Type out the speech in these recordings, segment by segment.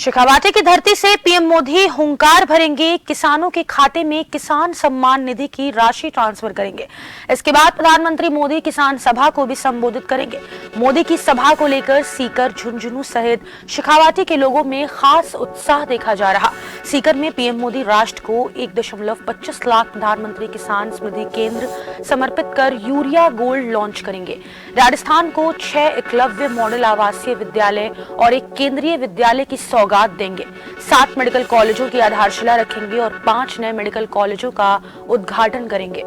शेखावाटी की धरती से पीएम मोदी हुंकार भरेंगे, किसानों के खाते में किसान सम्मान निधि की राशि ट्रांसफर करेंगे। इसके बाद प्रधानमंत्री मोदी किसान सभा को भी संबोधित करेंगे। मोदी की सभा को लेकर सीकर, झुंझुनू सहित शेखावाटी के लोगों में खास उत्साह देखा जा रहा। सीकर में पीएम मोदी राष्ट्र को 1.25 लाख प्रधानमंत्री किसान स्मृति केंद्र समर्पित कर यूरिया गोल्ड लॉन्च करेंगे। राजस्थान को 6 एकलव्य मॉडल आवासीय विद्यालय और एक केंद्रीय विद्यालय की सौगात देंगे। 7 मेडिकल कॉलेजों की आधारशिला रखेंगे और 5 नए मेडिकल कॉलेजों का उद्घाटन करेंगे।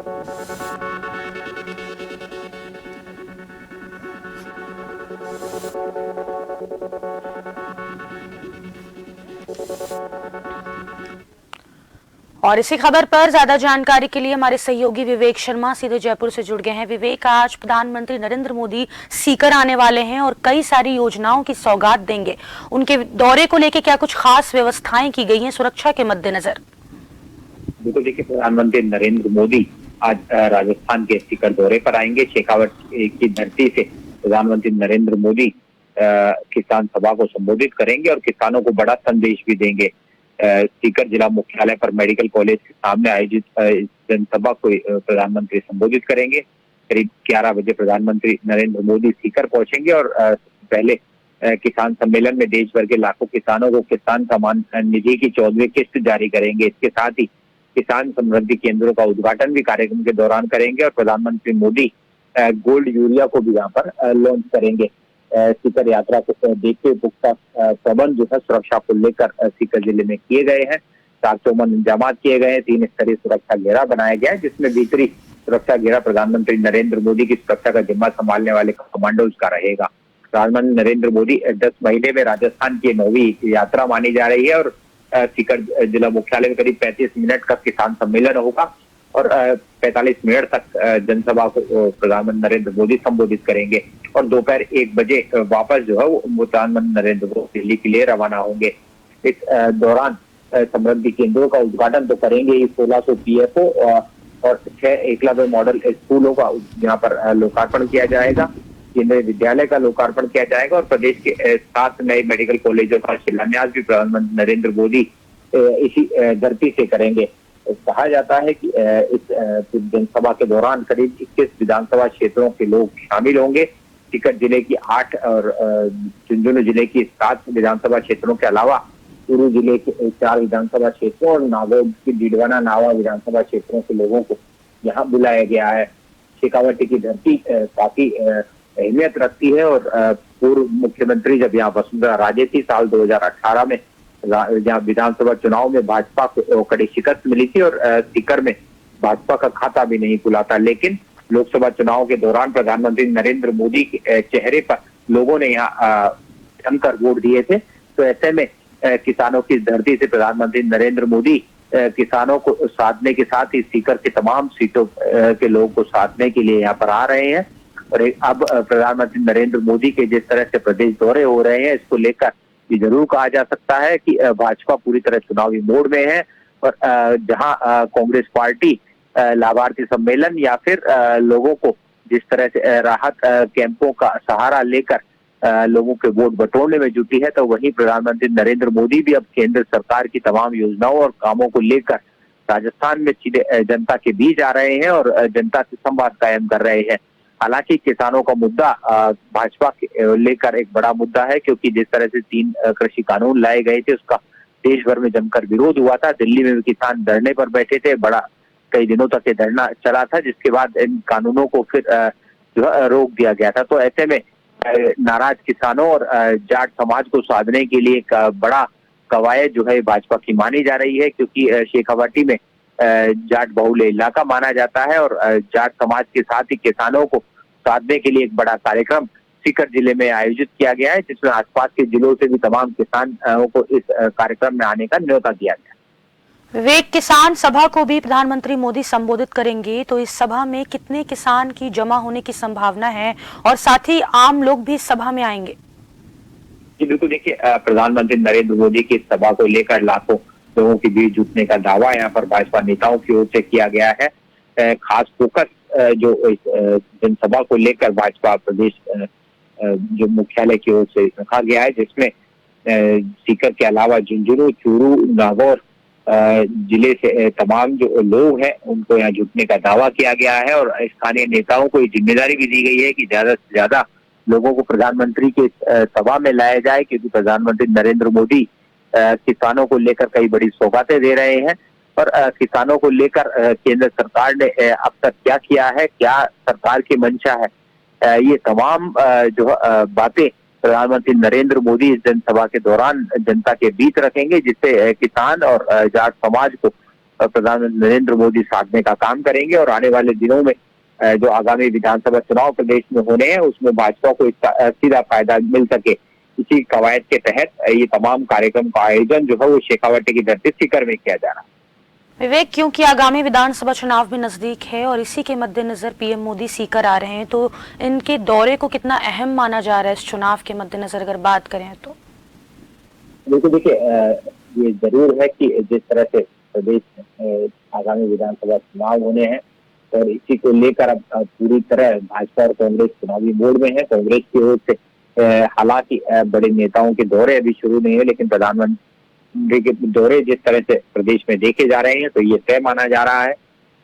और इसी खबर पर ज्यादा जानकारी के लिए हमारे सहयोगी विवेक शर्मा सीधे जयपुर से जुड़ गए हैं। विवेक, आज प्रधानमंत्री नरेंद्र मोदी सीकर आने वाले हैं और कई सारी योजनाओं की सौगात देंगे। उनके दौरे को लेकर क्या कुछ खास व्यवस्थाएं की गई हैं सुरक्षा के मद्देनजर? बिल्कुल, देखिए, प्रधानमंत्री नरेंद्र मोदी आज राजस्थान के सीकर दौरे पर आएंगे। शेखावाटी की धरती से प्रधानमंत्री नरेंद्र मोदी किसान सभा को संबोधित करेंगे और किसानों को बड़ा संदेश भी देंगे। सीकर जिला मुख्यालय पर मेडिकल कॉलेज के सामने आयोजित जनसभा को प्रधानमंत्री संबोधित करेंगे। करीब 11 बजे प्रधानमंत्री नरेंद्र मोदी सीकर पहुंचेंगे और पहले किसान सम्मेलन में देश भर के लाखों किसानों को किसान सम्मान निधि की 14वीं किस्त जारी करेंगे। इसके साथ ही किसान समृद्धि केंद्रों का उद्घाटन भी कार्यक्रम के दौरान करेंगे और प्रधानमंत्री मोदी गोल्ड यूरिया को भी यहाँ पर लॉन्च करेंगे। सीकर यात्रा को देखते हुए पुख्ता प्रबंध जो है सुरक्षा को लेकर सीकर जिले में किए गए हैं। 7 चौमन इंतजाम किए गए हैं। 3 स्तरीय सुरक्षा घेरा बनाया गया है, जिसमें भीतरी सुरक्षा घेरा प्रधानमंत्री नरेंद्र मोदी की सुरक्षा का जिम्मा संभालने वाले कमांडोज का रहेगा। प्रधानमंत्री नरेंद्र मोदी 10 महीने में राजस्थान की 9वीं यात्रा मानी जा रही है और सीकर जिला मुख्यालय में करीब 35 मिनट का किसान सम्मेलन होगा और 45 मिनट तक जनसभा को प्रधानमंत्री नरेंद्र मोदी संबोधित करेंगे और दोपहर 1 बजे वापस जो है वो प्रधानमंत्री नरेंद्र मोदी दिल्ली के लिए रवाना होंगे। इस दौरान समृद्धि केंद्रों का उद्घाटन तो करेंगे। 1600 पीएफओ और 6 एकलव्य मॉडल स्कूलों का यहाँ पर लोकार्पण किया जाएगा। केंद्रीय विद्यालय का लोकार्पण किया जाएगा और प्रदेश के 7 नए मेडिकल कॉलेजों का शिलान्यास भी प्रधानमंत्री नरेंद्र मोदी इसी धरती से करेंगे। कहा जाता है कि इस जनसभा के दौरान करीब 21 विधानसभा क्षेत्रों के लोग शामिल होंगे। सीकर जिले की 8 और झुंझुनू जिले की 7 विधानसभा क्षेत्रों के अलावा चूरू जिले के 4 विधानसभा क्षेत्रों और नागौर की डीडवाना नावा विधानसभा क्षेत्रों के लोगों को यहाँ बुलाया गया है। शेखावाटी की धरती काफी अहमियत रखती है और पूर्व मुख्यमंत्री जब यहाँ वसुंधरा राजे थी साल 2018 में जहाँ विधानसभा चुनाव में भाजपा को कड़ी शिकस्त मिली थी और सीकर में भाजपा का खाता भी नहीं खुला था, लेकिन लोकसभा चुनाव के दौरान प्रधानमंत्री नरेंद्र मोदी के चेहरे पर लोगों ने यहाँ जमकर वोट दिए थे। तो ऐसे में किसानों की धरती से प्रधानमंत्री नरेंद्र मोदी किसानों को साधने के साथ ही सीकर के तमाम सीटों के लोगों को साधने के लिए यहाँ पर आ रहे हैं। और अब प्रधानमंत्री नरेंद्र मोदी के जिस तरह से प्रदेश दौरे हो रहे हैं, इसको लेकर ये जरूर कहा जा सकता है कि भाजपा पूरी तरह चुनावी मोड में है और जहां कांग्रेस पार्टी लाभार्थी सम्मेलन या फिर लोगों को जिस तरह से राहत कैंपों का सहारा लेकर लोगों के वोट बटोरने में जुटी है, तो वहीं प्रधानमंत्री नरेंद्र मोदी भी अब केंद्र सरकार की तमाम योजनाओं और कामों को लेकर राजस्थान में सीधे जनता के बीच आ रहे हैं और जनता से संवाद कायम कर रहे हैं। हालांकि किसानों का मुद्दा भाजपा लेकर एक बड़ा मुद्दा है, क्योंकि जिस तरह से 3 कृषि कानून लाए गए थे उसका देश भर में जमकर विरोध हुआ था। दिल्ली में भी किसान धरने पर बैठे थे, बड़ा कई दिनों तक ये धरना चला था, जिसके बाद इन कानूनों को फिर रोक दिया गया था। तो ऐसे में नाराज किसानों और जाट समाज को साधने के लिए एक बड़ा कवायद जो है भाजपा की मानी जा रही है, क्योंकि शेखावाटी में जाट बहुल इलाका माना जाता है और जाट समाज के साथ ही किसानों को साधने के लिए एक बड़ा कार्यक्रम सीकर जिले में आयोजित किया गया है, जिसमें आसपास के जिलों से भी तमाम किसानों को इस कार्यक्रम में आने का न्योता दिया गया। विवेक, किसान सभा को भी प्रधानमंत्री मोदी संबोधित करेंगे, तो इस सभा में कितने किसान की जमा होने की संभावना है और साथ ही आम लोग भी सभा में आएंगे? जी बिल्कुल, देखिए, प्रधानमंत्री नरेंद्र मोदी की सभा को लेकर लाखों लोगों की भीड़ जुटने का दावा यहाँ पर भाजपा नेताओं की ओर से किया गया है। खास फोकस जो जनसभा को लेकर भाजपा प्रदेश जो मुख्यालय की ओर से रखा गया है, जिसमें सीकर के अलावा झुंझुनू, चूरू, नागौर जिले से तमाम जो लोग हैं उनको यहाँ जुटने का दावा किया गया है और स्थानीय नेताओं को ये जिम्मेदारी भी दी गई है कि ज्यादा से ज्यादा लोगों को प्रधानमंत्री के सभा में लाया जाए, क्योंकि प्रधानमंत्री नरेंद्र मोदी किसानों को लेकर कई बड़ी सौगातें दे रहे हैं। और किसानों को लेकर केंद्र सरकार ने अब तक क्या किया है, क्या सरकार की मंशा है, ये तमाम जो बातें प्रधानमंत्री नरेंद्र मोदी इस जनसभा के दौरान जनता के बीच रखेंगे, जिससे किसान और जाट समाज को प्रधानमंत्री नरेंद्र मोदी साधने का काम करेंगे। और आने वाले दिनों में जो आगामी विधानसभा चुनाव प्रदेश में होने हैं उसमें भाजपा को इसका सीधा फायदा मिल सके, इसी कवायद के तहत ये तमाम कार्यक्रम का आयोजन जो है वो शेखावाटी की धरती सीकर में किया जा रहा है। विवेक, क्योंकि आगामी विधानसभा चुनाव भी नजदीक है और इसी के मद्देनजर पीएम मोदी सीकर आ रहे हैं, तो इनके दौरे को कितना अहम माना जा रहा है इस चुनाव के मद्देनजर अगर बात करें तो? बिल्कुल, देखिए ये जरूर है कि जिस तरह से प्रदेश में आगामी विधानसभा चुनाव होने हैं और इसी को लेकर अब पूरी तरह भाजपा और कांग्रेस चुनावी मोड में है। कांग्रेस की ओर से हालांकि बड़े नेताओं के दौरे अभी शुरू नहीं है, लेकिन प्रधानमंत्री के दौरे जिस तरह से प्रदेश में देखे जा रहे हैं तो ये तय माना जा रहा है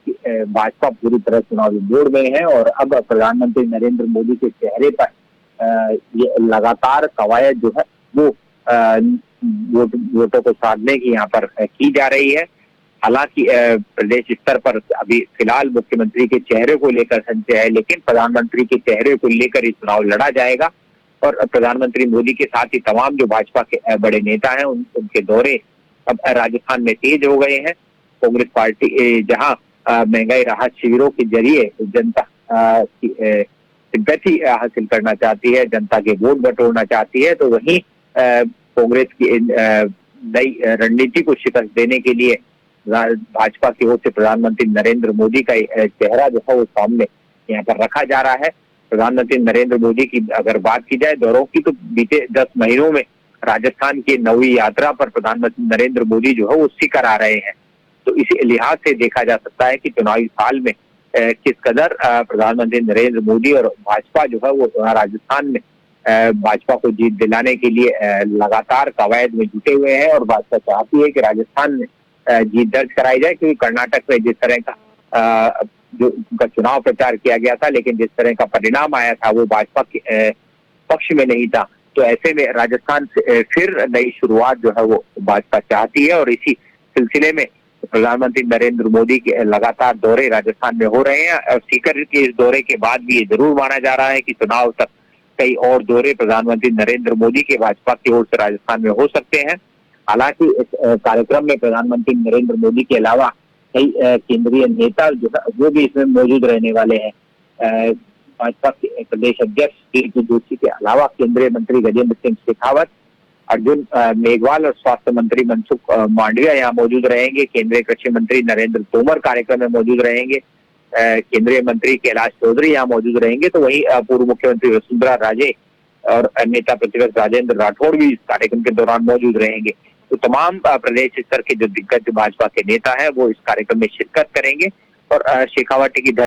कि भाजपा पूरी तरह चुनावी मोड में है। और अब प्रधानमंत्री नरेंद्र मोदी के चेहरे पर ये लगातार कवायद जो है वो वोटों को साधने की यहाँ पर की जा रही है। हालांकि प्रदेश स्तर पर अभी फिलहाल मुख्यमंत्री के चेहरे को लेकर संशय है, लेकिन प्रधानमंत्री के चेहरे को लेकर ये चुनाव लड़ा जाएगा। और प्रधानमंत्री मोदी के साथ ही तमाम जो भाजपा के बड़े नेता हैं उनके दौरे अब राजस्थान में तेज हो गए हैं। कांग्रेस पार्टी जहां महंगाई राहत शिविरों के जरिए जनता की सिंपैथी हासिल करना चाहती है, जनता के वोट बटोरना चाहती है, तो वहीं कांग्रेस की नई रणनीति को शिकस्त देने के लिए भाजपा की ओर से प्रधानमंत्री नरेंद्र मोदी का चेहरा जो है वो सामने यहाँ पर रखा जा रहा है। प्रधानमंत्री नरेंद्र मोदी की अगर बात की जाए दौरों की, तो बीते 10 महीनों में राजस्थान की 9वीं यात्रा पर प्रधानमंत्री नरेंद्र मोदी जो है वो सीकर आ रहे हैं। तो इसी लिहाज से देखा जा सकता है कि चुनावी साल में किस कदर प्रधानमंत्री नरेंद्र मोदी और भाजपा जो है वो राजस्थान में भाजपा को जीत दिलाने के लिए लगातार कवायद में जुटे हुए हैं। और भाजपा चाहती है कि राजस्थान में जीत दर्ज कराई जाए, क्योंकि कर्नाटक में जिस तरह का जो उनका चुनाव प्रचार किया गया था, लेकिन जिस तरह का परिणाम आया था वो भाजपा के पक्ष में नहीं था। तो ऐसे में राजस्थान से फिर नई शुरुआत जो है वो भाजपा चाहती है। और इसी सिलसिले में प्रधानमंत्री नरेंद्र मोदी के लगातार दौरे राजस्थान में हो रहे हैं। और सीकर के इस दौरे के बाद भी ये जरूर माना जा रहा है कि चुनाव तक कई और दौरे प्रधानमंत्री नरेंद्र मोदी के भाजपा की ओर से राजस्थान में हो सकते हैं। हालांकि इस कार्यक्रम में प्रधानमंत्री नरेंद्र मोदी के अलावा कई केंद्रीय नेता जो है वो भी इसमें मौजूद रहने वाले हैं। भाजपा के प्रदेश अध्यक्ष कीर्ति जोशी के अलावा केंद्रीय मंत्री गजेंद्र सिंह शेखावत, अर्जुन मेघवाल और स्वास्थ्य मंत्री मनसुख मांडविया यहाँ मौजूद रहेंगे। केंद्रीय कृषि मंत्री नरेंद्र तोमर कार्यक्रम में मौजूद रहेंगे। केंद्रीय मंत्री कैलाश चौधरी यहाँ मौजूद रहेंगे। तो वहीं पूर्व मुख्यमंत्री वसुंधरा राजे और नेता प्रतिपक्ष राजेंद्र राठौड़ भी इस कार्यक्रम के दौरान मौजूद रहेंगे। तो तमाम प्रदेश स्तर के जो दिग्गज भाजपा के नेता हैं वो इस कार्यक्रम में शिरकत करेंगे। और शेखावाटी की